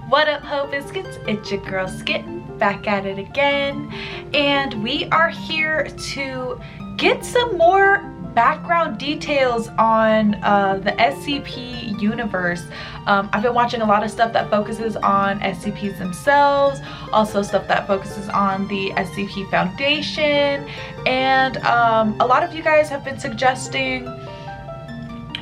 What up, Hope Biscuits? It's your girl Skitten, back at it again, and we are here to get some more background details on the SCP universe. I've been watching a lot of stuff that focuses on SCPs themselves, also stuff that focuses on the SCP Foundation, and a lot of you guys have been suggesting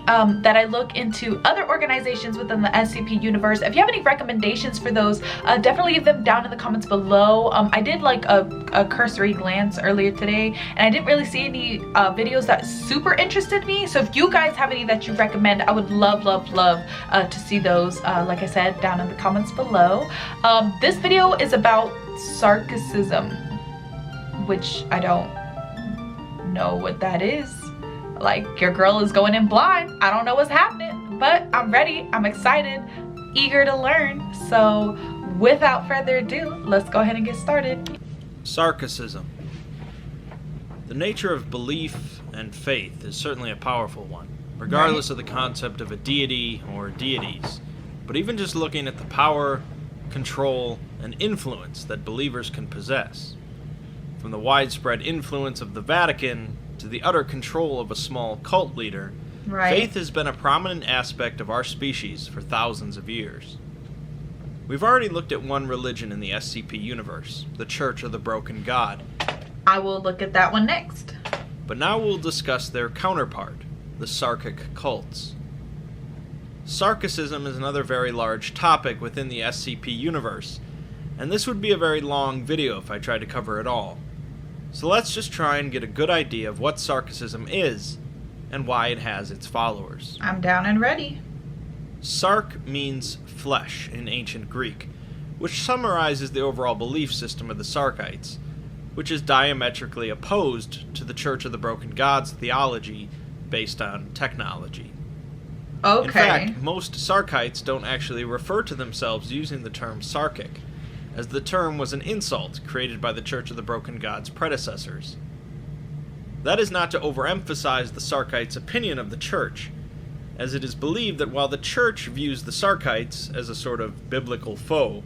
that I look into other organizations within the SCP universe. If you have any recommendations for those, definitely leave them down in the comments below. I did like a cursory glance earlier today, and I didn't really see any videos that super interested me. So if you guys have any that you recommend, I would love to see those, like I said, down in the comments below. This video is about Sarkicism, which I don't know what that is. Like, your girl is going in blind. I don't know what's happening, but I'm ready, I'm excited, eager to learn. So without further ado, let's go ahead and get started. Sarkicism. The nature of belief and faith is certainly a powerful one, regardless of the concept of a deity or deities. But even just looking at the power, control, and influence that believers can possess. From the widespread influence of the Vatican to the utter control of a small cult leader, faith has been a prominent aspect of our species for thousands of years. We've already looked at one religion in the SCP universe, the Church of the Broken God. I will look at that one next. But now we'll discuss their counterpart, the Sarkic cults. Sarkicism is another very large topic within the SCP universe, and this would be a very long video if I tried to cover it all. So let's just try and get a good idea of what Sarkicism is and why it has its followers. I'm down and ready. Sark means flesh in ancient Greek, which summarizes the overall belief system of the Sarkites, which is diametrically opposed to the Church of the Broken Gods theology based on technology. Okay. In fact, most Sarkites don't actually refer to themselves using the term Sarkic, as the term was an insult created by the Church of the Broken Gods' predecessors. That is not to overemphasize the Sarkites' opinion of the Church, as it is believed that while the Church views the Sarkites as a sort of biblical foe,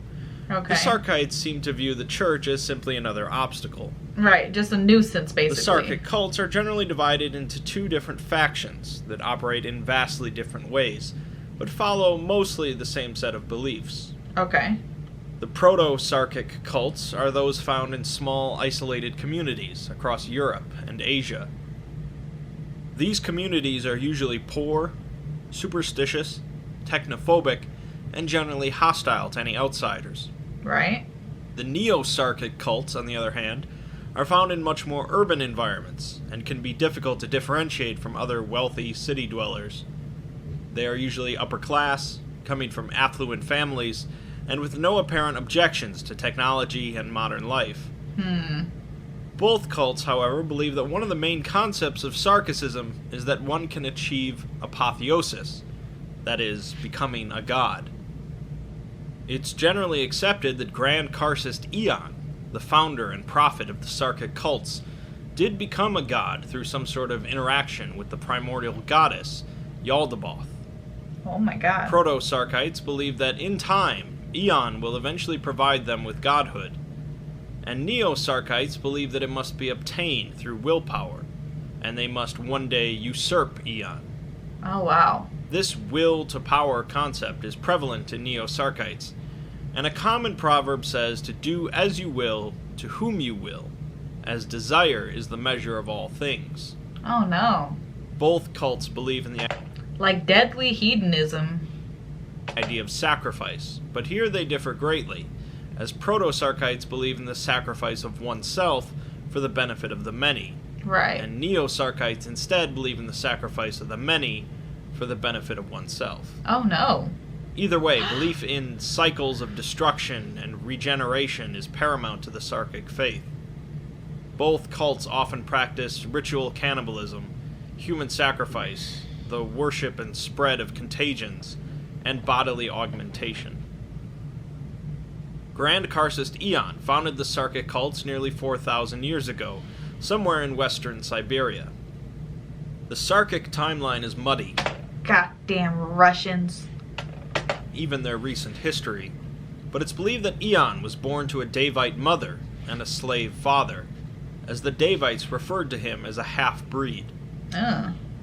the Sarkites seem to view the Church as simply another obstacle. Right, just a nuisance, basically. The Sarkic cults are generally divided into two different factions that operate in vastly different ways, but follow mostly the same set of beliefs. Okay. The proto-Sarkic cults are those found in small, isolated communities across Europe and Asia. These communities are usually poor, superstitious, technophobic, and generally hostile to any outsiders. Right. The Neo-Sarkic cults, on the other hand, are found in much more urban environments and can be difficult to differentiate from other wealthy city dwellers. They are usually upper class, coming from affluent families, and with no apparent objections to technology and modern life. Both cults, however, believe that one of the main concepts of Sarkicism is that one can achieve apotheosis, that is, becoming a god. It's generally accepted that Grand Karcist Ion, the founder and prophet of the Sarkic cults, did become a god through some sort of interaction with the primordial goddess, Yaldabaoth. Oh my god. Proto-Sarkites believe that in time, Ion will eventually provide them with godhood, and Neo-Sarkites believe that it must be obtained through willpower, and they must one day usurp Ion. Oh wow. This will-to-power concept is prevalent in Neo-Sarkites, and a common proverb says to do as you will to whom you will, as desire is the measure of all things. Oh no. Both cults believe in the like deadly hedonism. Idea of sacrifice, but here they differ greatly, as Proto-Sarkites believe in the sacrifice of oneself for the benefit of the many, and Neo-Sarkites instead believe in the sacrifice of the many for the benefit of oneself. Oh no. Either way, belief in cycles of destruction and regeneration is paramount to the Sarkic faith. Both cults often practice ritual cannibalism, human sacrifice, the worship and spread of contagions, and bodily augmentation. Grand Karcist Ion founded the Sarkic cults nearly 4,000 years ago, somewhere in western Siberia. The Sarkic timeline is muddy. Goddamn Russians. Even their recent history. but it's believed that Ion was born to a Davite mother and a slave father, as the Davites referred to him as a half-breed.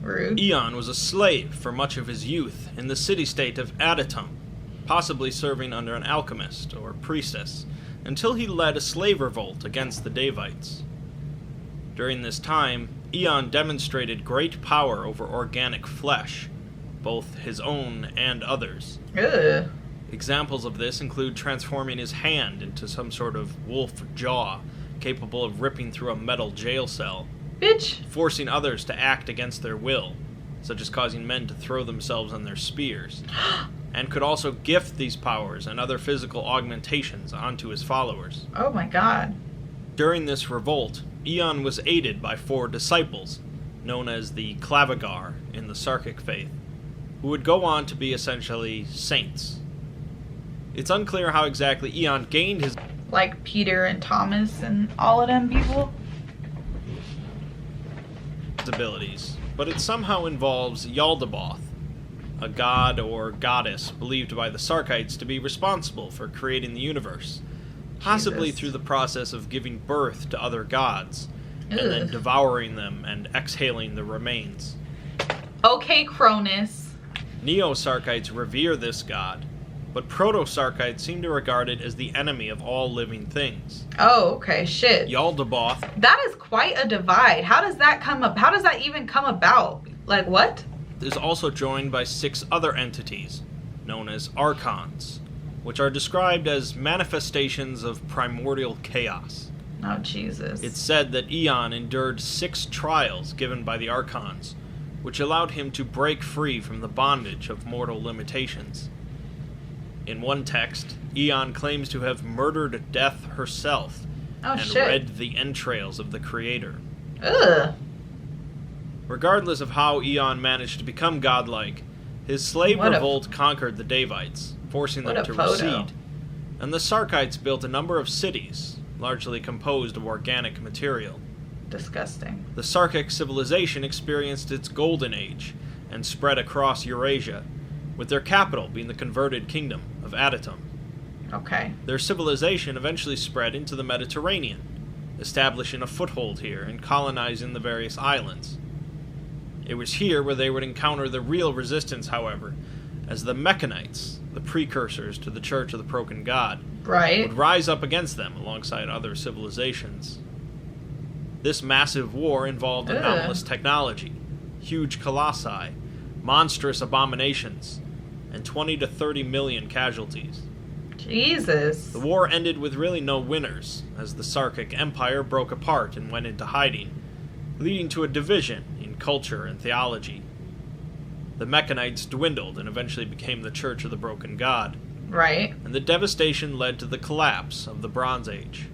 Rude. Ion was a slave for much of his youth in the city-state of Adatum, possibly serving under an alchemist or priestess, until he led a slave revolt against the Davites. During this time, Ion demonstrated great power over organic flesh, both his own and others. Ugh. Examples of this include transforming his hand into some sort of wolf jaw, capable of ripping through a metal jail cell, Bitch. forcing others to act against their will, such as causing men to throw themselves on their spears, and could also gift these powers and other physical augmentations onto his followers. Oh my god. During this revolt, Ion was aided by 4 disciples, known as the Clavigar in the Sarkic faith, who would go on to be essentially saints. It's unclear how exactly Ion gained his Like Peter and Thomas and all of them people. abilities, but it somehow involves Yaldabaoth, a god or goddess believed by the Sarkites to be responsible for creating the universe, possibly Jesus. through the process of giving birth to other gods, and then Ugh. devouring them and exhaling the remains. Okay, Cronus. Neo-Sarkites revere this god, but Proto-Sarkites seem to regard it as the enemy of all living things. Oh, okay, shit. Yaldabaoth That is quite a divide. How does that come up? How does that even come about? Like, what? is also joined by 6 other entities, known as Archons, which are described as manifestations of primordial chaos. Oh, Jesus. It's said that Ion endured 6 trials given by the Archons, which allowed him to break free from the bondage of mortal limitations. In one text, Ion claims to have murdered Death herself Oh, and shit. read the entrails of the Creator. Ugh. Regardless of how Ion managed to become godlike, his slave What a- revolt conquered the Davites, forcing What them a to photo. recede, and the Sarkites built a number of cities, largely composed of organic material. Disgusting. The Sarkic civilization experienced its golden age and spread across Eurasia, with their capital being the converted kingdom of Adatum. Okay. Their civilization eventually spread into the Mediterranean, establishing a foothold here and colonizing the various islands. It was here where they would encounter the real resistance, however, as the Mechanites, the precursors to the Church of the Broken God, Right. would rise up against them alongside other civilizations. This massive war involved Ugh. anomalous technology, huge colossi, monstrous abominations, and 20 to 30 million casualties. Jesus. The war ended with really no winners, as the Sarkic Empire broke apart and went into hiding, leading to a division in culture and theology. The Mechanites dwindled and eventually became the Church of the Broken God, Right. and the devastation led to the collapse of the Bronze Age.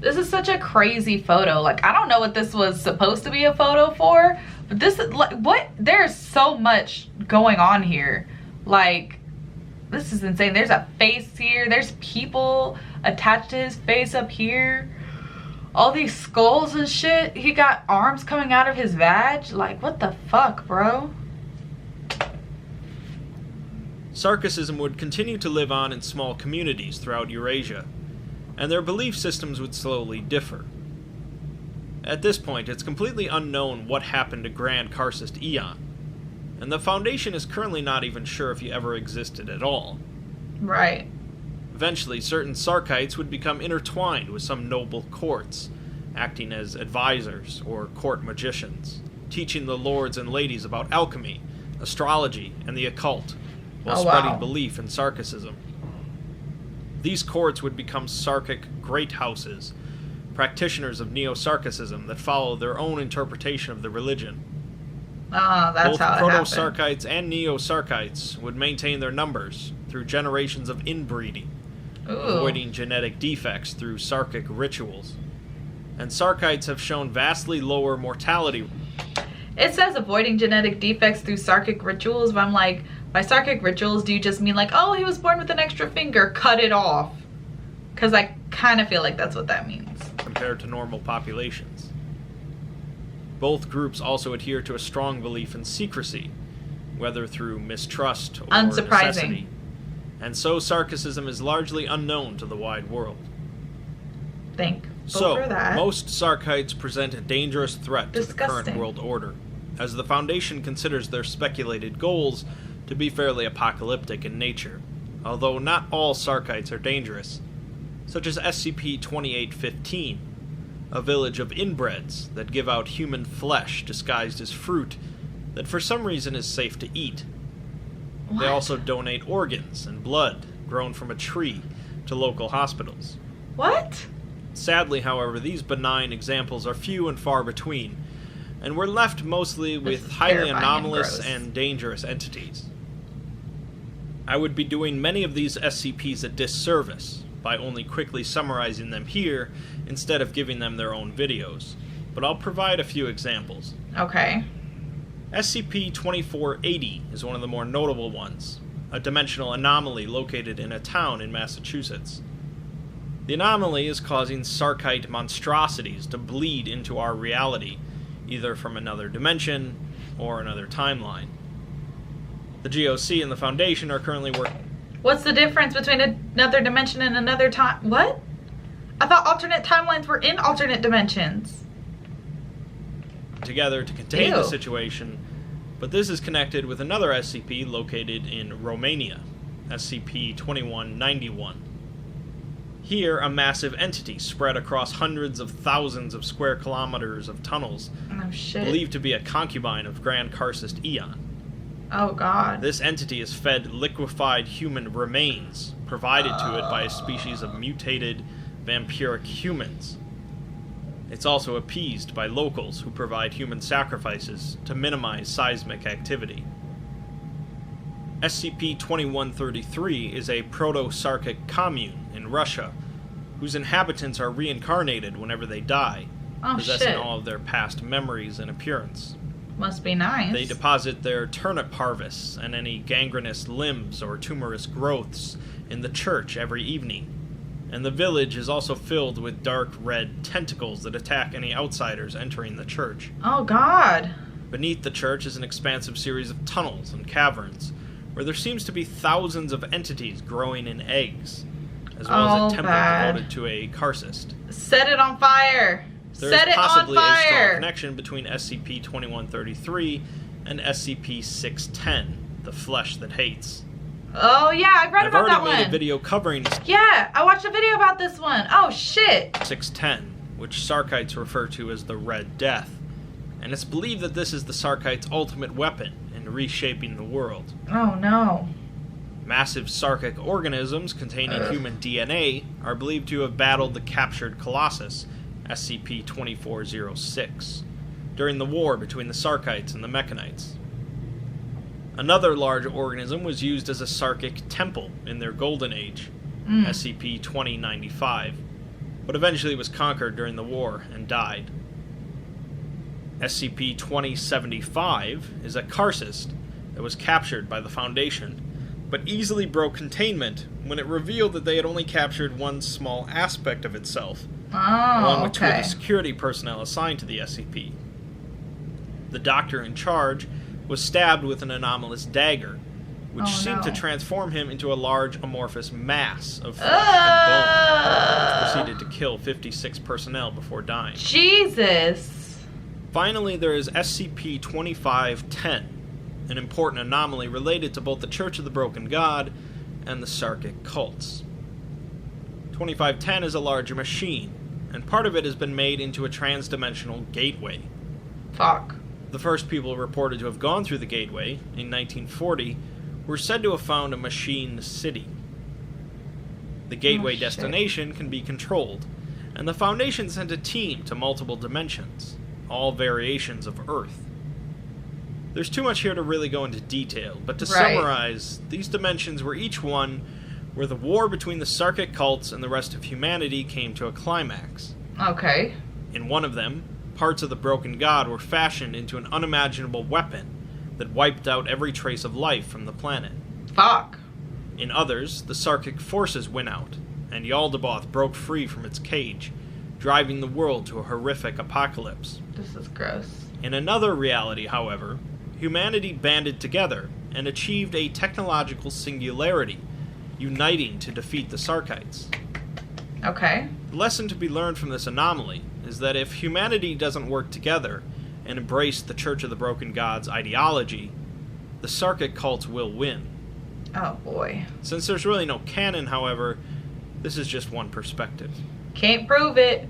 This is such a crazy photo. Like, I don't know what this was supposed to be a photo for, but this is like, what? There's so much going on here. Like, this is insane. There's a face here. There's people attached to his face up here. All these skulls and shit. He got arms coming out of his vag. Like, what the fuck, bro? Sarkicism would continue to live on in small communities throughout Eurasia, and their belief systems would slowly differ. At this point, it's completely unknown what happened to Grand Karcist Ion, and the Foundation is currently not even sure if he ever existed at all. Right. Eventually, certain Sarkites would become intertwined with some noble courts, acting as advisors or court magicians, teaching the lords and ladies about alchemy, astrology, and the occult, while Oh, spreading wow. belief in Sarkicism. These courts would become Sarkic great houses, practitioners of Neo-Sarkicism that follow their own interpretation of the religion. Ah, that's Both how it happened. Proto-Sarkites and Neo-Sarkites would maintain their numbers through generations of inbreeding, Ooh. avoiding genetic defects through Sarkic rituals. And Sarkites have shown vastly lower mortality. It says avoiding genetic defects through Sarkic rituals, but I'm like, by Sarkic rituals, do you just mean like, oh, he was born with an extra finger, cut it off? Because I kind of feel like that's what that means. Compared to normal populations. Both groups also adhere to a strong belief in secrecy, whether through mistrust or Unsurprising. necessity. and so Sarkicism is largely unknown to the wide world. Thankful So, for that. most Sarkites present a dangerous threat to the Disgusting. current world order, as the Foundation considers their speculated goals to be fairly apocalyptic in nature, although not all Sarkites are dangerous, such as SCP-2815, a village of inbreds that give out human flesh disguised as fruit that for some reason is safe to eat. What? They also donate organs and blood grown from a tree to local hospitals. What? Sadly, however, these benign examples are few and far between, and we're left mostly with is highly terrifying and anomalous gross. and dangerous entities. I would be doing many of these SCPs a disservice by only quickly summarizing them here instead of giving them their own videos, but I'll provide a few examples. Okay. SCP-2480 is one of the more notable ones, a dimensional anomaly located in a town in Massachusetts. The anomaly is causing Sarkite monstrosities to bleed into our reality, either from another dimension or another timeline. The GOC and the Foundation are currently working What's the difference between another dimension and another time? What? I thought alternate timelines were in alternate dimensions. together to contain Ew. the situation, but this is connected with another SCP located in Romania, SCP-2191. Here, a massive entity spread across hundreds of thousands of square kilometers of tunnels, Oh shit. believed to be a concubine of Grand Karcist Ion. Oh god. This entity is fed liquefied human remains, provided to it by a species of mutated vampiric humans. It's also appeased by locals who provide human sacrifices to minimize seismic activity. SCP-2133 is a proto-Sarkic commune in Russia, whose inhabitants are reincarnated whenever they die, Oh possessing shit. all of their past memories and appearance. Must be nice. They deposit their turnip harvests and any gangrenous limbs or tumorous growths in the church every evening, and the village is also filled with dark red tentacles that attack any outsiders entering the church. Oh god. Beneath the church is an expansive series of tunnels and caverns, where there seems to be thousands of entities growing in eggs, as well as Oh, a temple bad. devoted to a Karcist. Set it on fire. There Set is it on possibly a strong fire. connection between SCP-2133 and SCP-610, the flesh that hates. Oh yeah, I read I've about that already made a one. video covering Yeah, I watched a video about this one. Oh shit. 610, which Sarkites refer to as the Red Death, and it's believed that this is the Sarkites' ultimate weapon in reshaping the world. Oh no. Massive Sarkic organisms containing human DNA are believed to have battled the captured Colossus, SCP-2406, during the war between the Sarkites and the Mechanites. Another large organism was used as a Sarkic temple in their Golden Age, SCP-2095, but eventually was conquered during the war and died. SCP-2075 is a Karcist that was captured by the Foundation, but easily broke containment when it revealed that they had only captured one small aspect of itself, along Oh, with two of okay. the security personnel assigned to the SCP. The doctor in charge was stabbed with an anomalous dagger, which Oh, seemed to no. transform him into a large amorphous mass of flesh and bone, which Ugh. proceeded to kill 56 personnel before dying. Jesus. Finally, there is SCP-2510, an important anomaly related to both the Church of the Broken God and the Sarkic cults. 2510 is a larger machine, and part of it has been made into a trans-dimensional gateway. Fuck. The first people reported to have gone through the gateway, in 1940, were said to have found a machine city. The gateway shit. destination can be controlled, and the Foundation sent a team to multiple dimensions, all variations of Earth. There's too much here to really go into detail, but to Right. summarize, these dimensions were each one where the war between the Sarkic cults and the rest of humanity came to a climax. Okay. In one of them, parts of the Broken God were fashioned into an unimaginable weapon that wiped out every trace of life from the planet. Fuck. In others, the Sarkic forces went out, and Yaldabaoth broke free from its cage, driving the world to a horrific apocalypse. This is gross. In another reality, however, humanity banded together and achieved a technological singularity, uniting to defeat the Sarkites. Okay. The lesson to be learned from this anomaly is that if humanity doesn't work together and embrace the Church of the Broken Gods ideology, the Sarkic cults will win. Oh boy. Since there's really no canon, however, this is just one perspective. Can't prove it.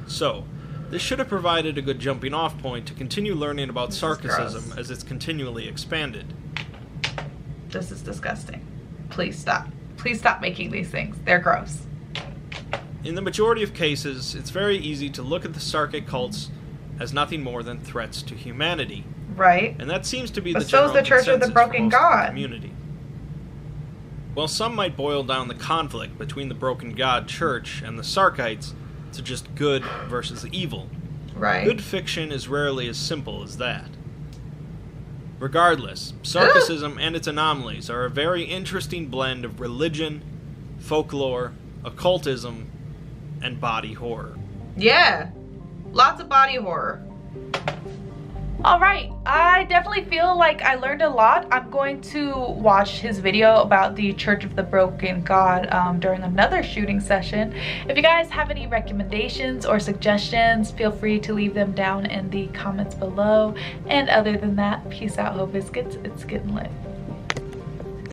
So, this should have provided a good jumping off point to continue learning about This is Sarkicism gross. as it's continually expanded. This is disgusting. Please stop. Please stop making these things. They're gross. In the majority of cases, it's very easy to look at the Sarkic cults as nothing more than threats to humanity. Right. And that seems to be But the so is general the Church of the consensus for Broken most of the God. community. While some might boil down the conflict between the Broken God Church and the Sarkites to just good versus evil, Right. good fiction is rarely as simple as that. Regardless, Sarkicism and its anomalies are a very interesting blend of religion, folklore, occultism, and body horror. Yeah. Lots of body horror. Alright, I definitely feel like I learned a lot. I'm going to watch his video about the Church of the Broken God during another shooting session. If you guys have any recommendations or suggestions, feel free to leave them down in the comments below. And other than that, peace out, Ho Biscuits. It's Skittin' Lit.